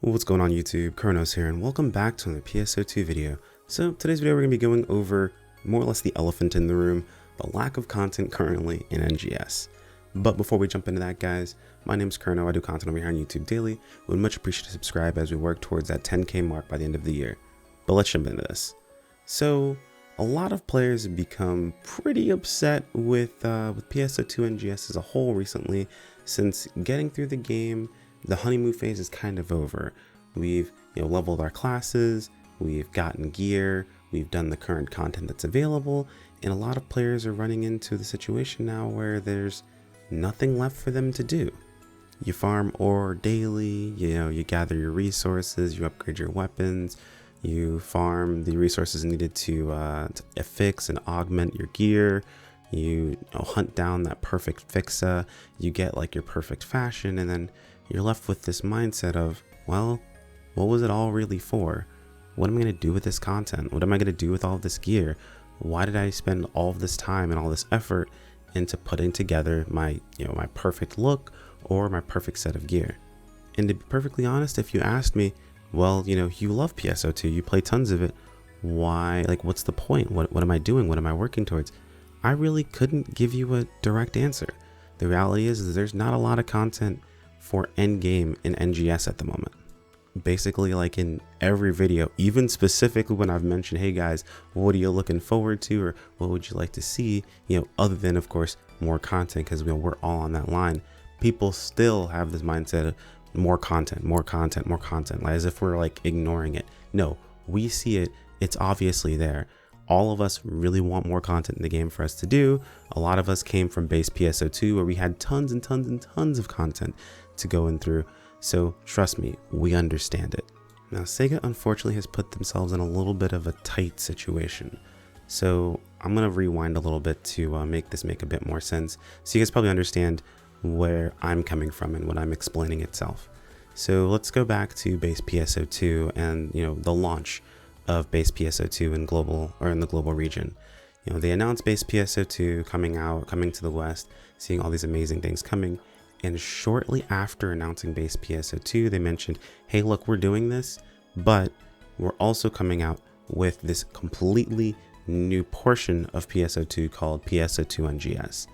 What's going on YouTube, Kronos here, and welcome back to another PSO2 video. So today's video we're going to be going over more or less the elephant in the room, the lack of content currently in NGS. But before we jump into that guys, my name is Kerno, I do content over here on YouTube daily. Would much appreciate to subscribe as we work towards that 10k mark by the end of the year. But let's jump into this. So a lot of players have become pretty upset with PSO2 NGS as a whole recently, since getting through the game, the honeymoon phase is kind of over. We've leveled our classes, we've gotten gear, we've done the current content that's available, and a lot of players are running into the situation now where there's nothing left for them to do. You farm ore daily, you gather your resources, you upgrade your weapons, you farm the resources needed to affix and augment your gear, you hunt down that perfect fixa, you get like your perfect fashion, and then you're left with this mindset of, well, what was it all really for? What am I going to do with this content? What am I going to do with all of this gear? Why did I spend all of this time and all this effort into putting together my, my perfect look or my perfect set of gear? And to be perfectly honest, if you asked me, well, you love PSO2, you play tons of it. Why, what's the point? What am I doing? What am I working towards? I really couldn't give you a direct answer. The reality is there's not a lot of content for Endgame in NGS at the moment. Basically, like in every video, even specifically when I've mentioned, hey guys, what are you looking forward to, or what would you like to see, other than of course more content, because we're all on that line, people still have this mindset of more content, like as if we're like ignoring it. No, we see it, it's obviously there. All of us really want more content in the game for us to do. A lot of us came from base PSO2 where we had tons and tons of content to go in through. So trust me, we understand it. Now SEGA unfortunately has put themselves in a little bit of a tight situation. So I'm going to rewind a little bit to make this make a bit more sense, so you guys probably understand where I'm coming from and what I'm explaining itself. So let's go back to base PSO2 and the launch of base PSO2 in the global region. They announced base PSO2 coming to the West, seeing all these amazing things coming. And shortly after announcing base PSO2, they mentioned, hey, look, we're doing this, but we're also coming out with this completely new portion of PSO2 called PSO2 NGS.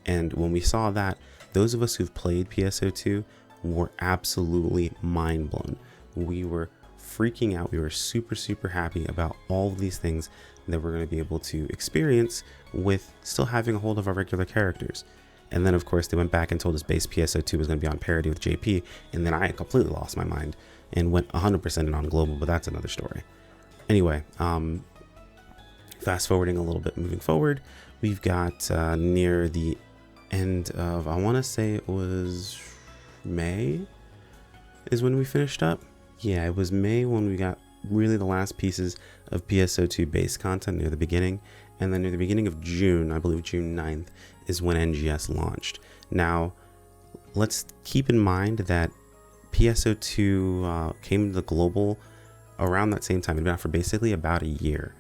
And when we saw that, those of us who've played PSO2 were absolutely mind blown. We were freaking out. We were super happy about all of these things that we're going to be able to experience with still having a hold of our regular characters. And then of course they went back and told us base PSO2 was going to be on parity with JP, and then I completely lost my mind and went 100% in on global, but that's another story. Anyway, fast forwarding a little bit, moving forward, we've got near the end of, I want to say it was May is when we finished up. Yeah, it was May when we got really the last pieces of PSO2 base content near the beginning, and then near the beginning of June, I believe June 9th, is when NGS launched. Now, let's keep in mind that PSO2 came to the global around that same time. It'd been out for basically about a year,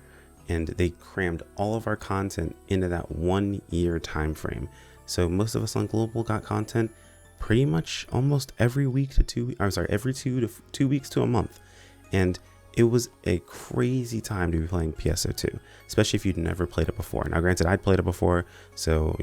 and they crammed all of our content into that 1 year time frame. So most of us on global got content pretty much almost every week to every 2 weeks to a month. And it was a crazy time to be playing PSO2, especially if you'd never played it before. Now, granted, I'd played it before, so,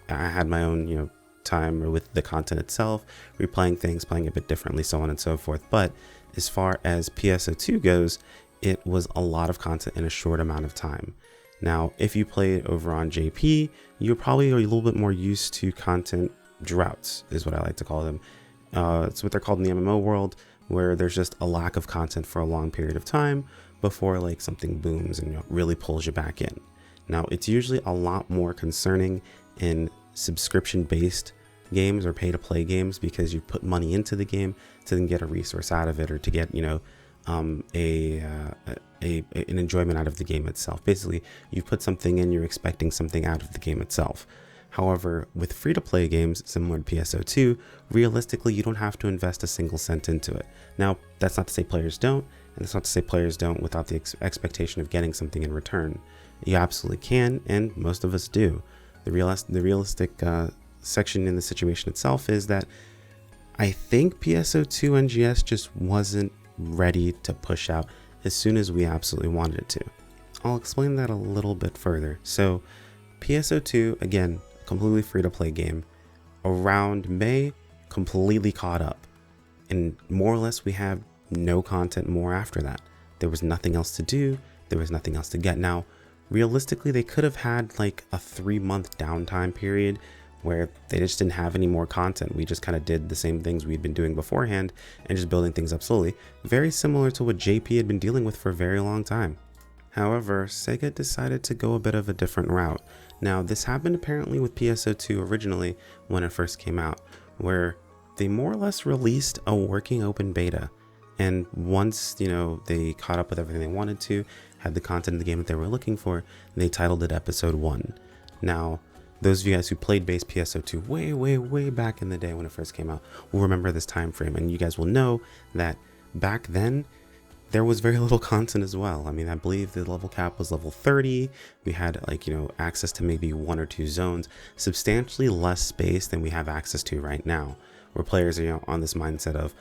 I had my own, time with the content itself, replaying things, playing a bit differently, so on and so forth. But as far as PSO2 goes, it was a lot of content in a short amount of time. Now, if you played over on JP, you're probably a little bit more used to content droughts, is what I like to call them. It's what they're called in the MMO world, where there's just a lack of content for a long period of time before something booms and really pulls you back in. Now, it's usually a lot more concerning in subscription-based games or pay-to-play games, because you put money into the game to then get a resource out of it, or to get an enjoyment out of the game itself. Basically, you put something in, you're expecting something out of the game itself. However, with free-to-play games similar to PSO2, realistically, you don't have to invest a single cent into it. Now, that's not to say players don't, and that's not to say players don't without the expectation of getting something in return. You absolutely can, and most of us do. The realistic section in the situation itself is that I think PSO2 NGS just wasn't ready to push out as soon as we absolutely wanted it to. I'll explain that a little bit further. So PSO2, again, completely free to play game. Around May, completely caught up. And more or less we have no content more after that. There was nothing else to do. There was nothing else to get. Now, realistically, they could have had like a 3-month downtime period where they just didn't have any more content. We just kind of did the same things we'd been doing beforehand and just building things up slowly. Very similar to what JP had been dealing with for a very long time. However, SEGA decided to go a bit of a different route. Now, this happened apparently with PSO2 originally when it first came out, where they more or less released a working open beta. And once, they caught up with everything they wanted to, had the content in the game that they were looking for, they titled it Episode 1. Now, those of you guys who played base PSO2 way back in the day when it first came out will remember this time frame, and you guys will know that back then there was very little content as well. I mean, I believe the level cap was level 30. We had access to maybe 1 or 2 zones, substantially less space than we have access to right now, where players are on this mindset of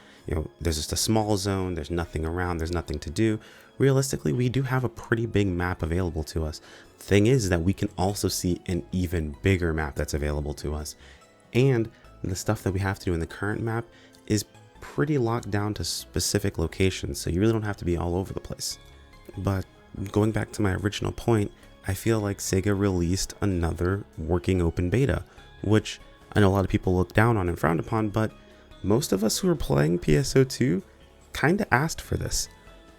there's just a small zone, there's nothing around, there's nothing to do. Realistically, we do have a pretty big map available to us. The thing is that we can also see an even bigger map that's available to us. And the stuff that we have to do in the current map is pretty locked down to specific locations, so you really don't have to be all over the place. But going back to my original point, I feel like SEGA released another working open beta, which I know a lot of people look down on and frowned upon, but most of us who are playing PSO2 kind of asked for this.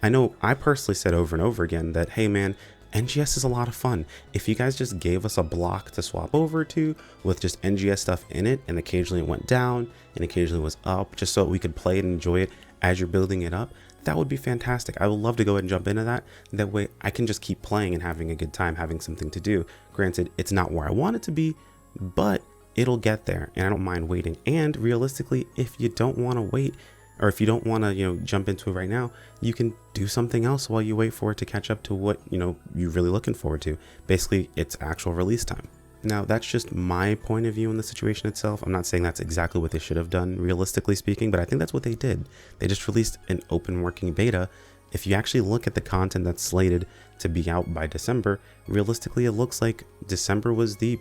I know I personally said over and over again that, hey man, NGS is a lot of fun. If you guys just gave us a block to swap over to with just NGS stuff in it, and occasionally it went down and occasionally was up, just so we could play it and enjoy it as you're building it up, that would be fantastic. I would love to go ahead and jump into that. That way I can just keep playing and having a good time, having something to do. Granted, it's not where I want it to be, but it'll get there and I don't mind waiting. And realistically, if you don't want to wait, or if you don't want to, jump into it right now, you can do something else while you wait for it to catch up to what, you're really looking forward to. Basically, it's actual release time. Now, that's just my point of view in the situation itself. I'm not saying that's exactly what they should have done, realistically speaking, but I think that's what they did. They just released an open working beta. If you actually look at the content that's slated to be out by December, realistically, it looks like December was the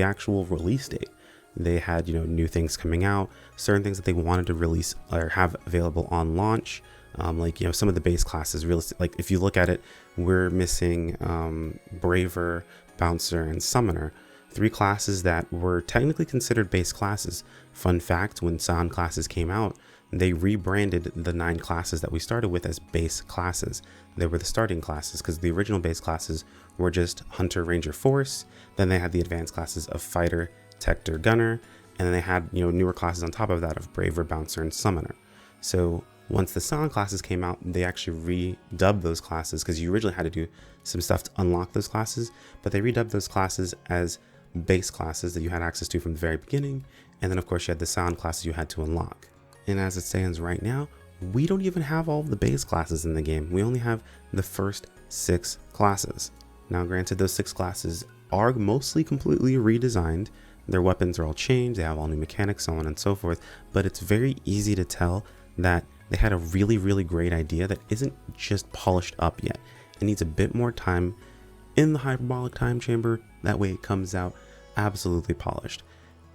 actual release date. They had, new things coming out, certain things that they wanted to release or have available on launch. Some of the base classes, like if you look at it, we're missing Braver, Bouncer, and Summoner, 3 classes that were technically considered base classes. Fun fact, when Sound classes came out, they rebranded the 9 classes that we started with as base classes. They were the starting classes because the original base classes were just Hunter, Ranger, Force. Then they had the advanced classes of Fighter, Tector, Gunner, and then they had newer classes on top of that of Braver, Bouncer, and Summoner. So once the Sound classes came out, they actually redubbed those classes, because you originally had to do some stuff to unlock those classes, but they redubbed those classes as base classes that you had access to from the very beginning, and then of course you had the Sound classes you had to unlock. And as it stands right now, we don't even have all of the base classes in the game. We only have the first 6 classes. Now granted, those 6 classes are mostly completely redesigned. Their weapons are all changed, they have all new mechanics, so on and so forth, but it's very easy to tell that they had a really great idea that isn't just polished up yet. It needs a bit more time in the hyperbolic time chamber, that way it comes out absolutely polished.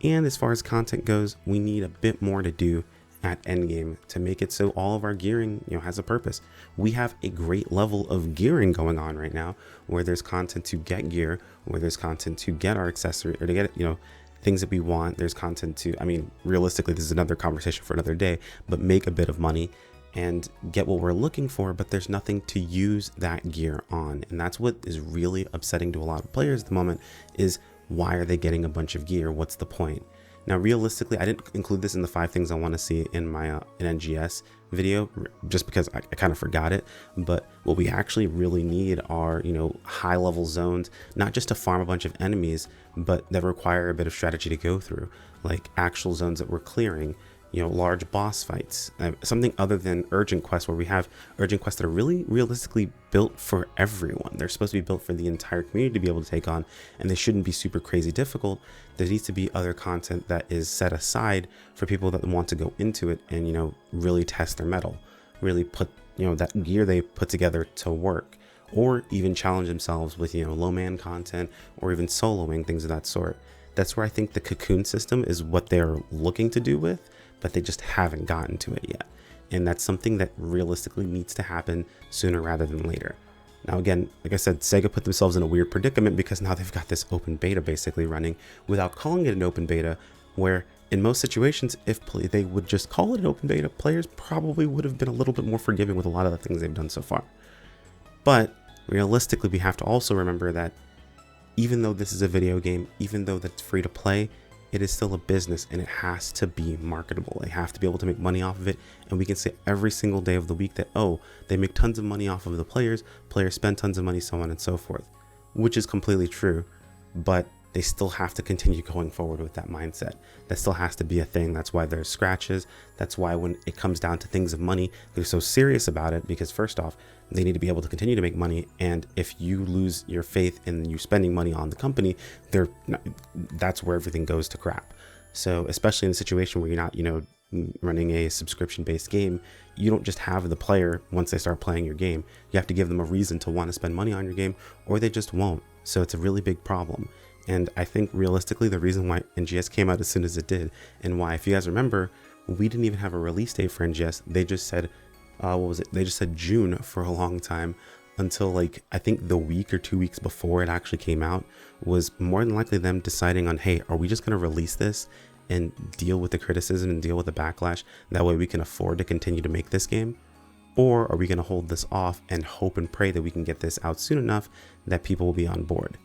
And as far as content goes, we need a bit more to do at Endgame to make it so all of our gearing has a purpose. We have a great level of gearing going on right now, where there's content to get gear, where there's content to get our accessory, or to get things that we want. There's content to, realistically, this is another conversation for another day, but make a bit of money and get what we're looking for, but there's nothing to use that gear on. And that's what is really upsetting to a lot of players at the moment, is why are they getting a bunch of gear? What's the point? Now, realistically, I didn't include this in the 5 things I want to see in my an NGS video, just because I kind of forgot it. But what we actually really need are, high level zones, not just to farm a bunch of enemies, but that require a bit of strategy to go through, like actual zones that we're clearing, large boss fights, something other than urgent quests, where we have urgent quests that are really realistically built for everyone. They're supposed to be built for the entire community to be able to take on, and they shouldn't be super crazy difficult. There needs to be other content that is set aside for people that want to go into it and, really test their mettle, really put, that gear they put together to work, or even challenge themselves with, low man content, or even soloing, things of that sort. That's where I think the cocoon system is what they're looking to do with, but they just haven't gotten to it yet. And that's something that realistically needs to happen sooner rather than later. Now, again, like I said, SEGA put themselves in a weird predicament because now they've got this open beta basically running without calling it an open beta, where in most situations, if they would just call it an open beta, players probably would have been a little bit more forgiving with a lot of the things they've done so far. But realistically, we have to also remember that even though this is a video game, even though that's free to play, it is still a business, and it has to be marketable. They have to be able to make money off of it. And we can say every single day of the week that, oh, they make tons of money off of the players spend tons of money, so on and so forth, which is completely true. But they still have to continue going forward with that mindset. That still has to be a thing. That's why there's scratches. That's why when it comes down to things of money, they're so serious about it, because first off, they need to be able to continue to make money. And if you lose your faith in you spending money on the company, that's where everything goes to crap. So especially in a situation where you're not, running a subscription-based game, you don't just have the player once they start playing your game. You have to give them a reason to want to spend money on your game, or they just won't. So it's a really big problem. And I think realistically, the reason why NGS came out as soon as it did, and why, if you guys remember, we didn't even have a release date for NGS. They just said, They just said June for a long time, until I think the week or 2 weeks before it actually came out was more than likely them deciding on, hey, are we just going to release this and deal with the criticism and deal with the backlash? That way we can afford to continue to make this game. Or are we going to hold this off and hope and pray that we can get this out soon enough that people will be on board?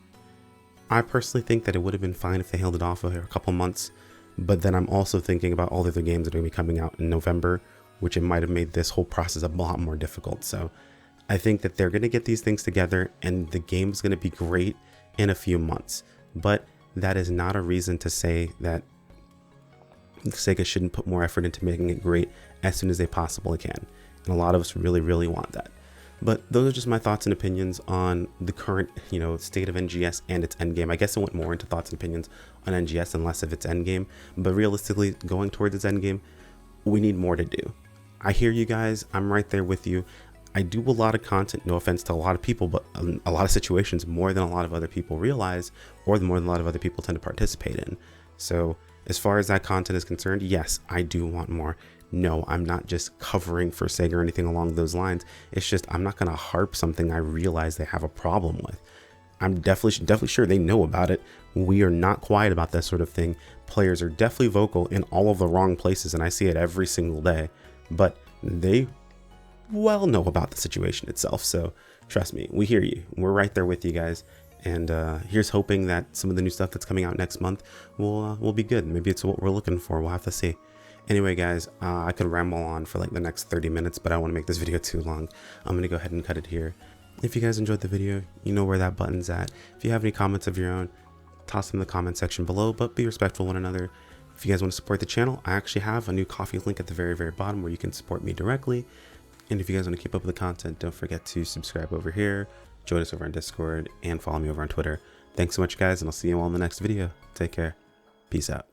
I personally think that it would have been fine if they held it off for a couple months, but then I'm also thinking about all the other games that are going to be coming out in November, which it might have made this whole process a lot more difficult. So I think that they're going to get these things together and the game is going to be great in a few months. But that is not a reason to say that SEGA shouldn't put more effort into making it great as soon as they possibly can. And a lot of us really, really want that. But those are just my thoughts and opinions on the current, state of NGS and its endgame. I guess I went more into thoughts and opinions on NGS and less of its endgame. But realistically, going towards its endgame, we need more to do. I hear you guys. I'm right there with you. I do a lot of content, no offense to a lot of people, but a lot of situations more than a lot of other people realize, or more than a lot of other people tend to participate in. So as far as that content is concerned, yes, I do want more. No, I'm not just covering for SEGA or anything along those lines. It's just I'm not going to harp something I realize they have a problem with. I'm definitely sure they know about it. We are not quiet about that sort of thing. Players are definitely vocal in all of the wrong places, and I see it every single day. But they well know about the situation itself. So trust me, we hear you. We're right there with you guys. And here's hoping that some of the new stuff that's coming out next month will be good. Maybe it's what we're looking for. We'll have to see. Anyway, guys, I could ramble on for the next 30 minutes, but I don't want to make this video too long. I'm going to go ahead and cut it here. If you guys enjoyed the video, you know where that button's at. If you have any comments of your own, toss them in the comment section below, but be respectful of one another. If you guys want to support the channel, I actually have a new coffee link at the very, very bottom where you can support me directly. And if you guys want to keep up with the content, don't forget to subscribe over here, join us over on Discord, and follow me over on Twitter. Thanks so much, guys, and I'll see you all in the next video. Take care. Peace out.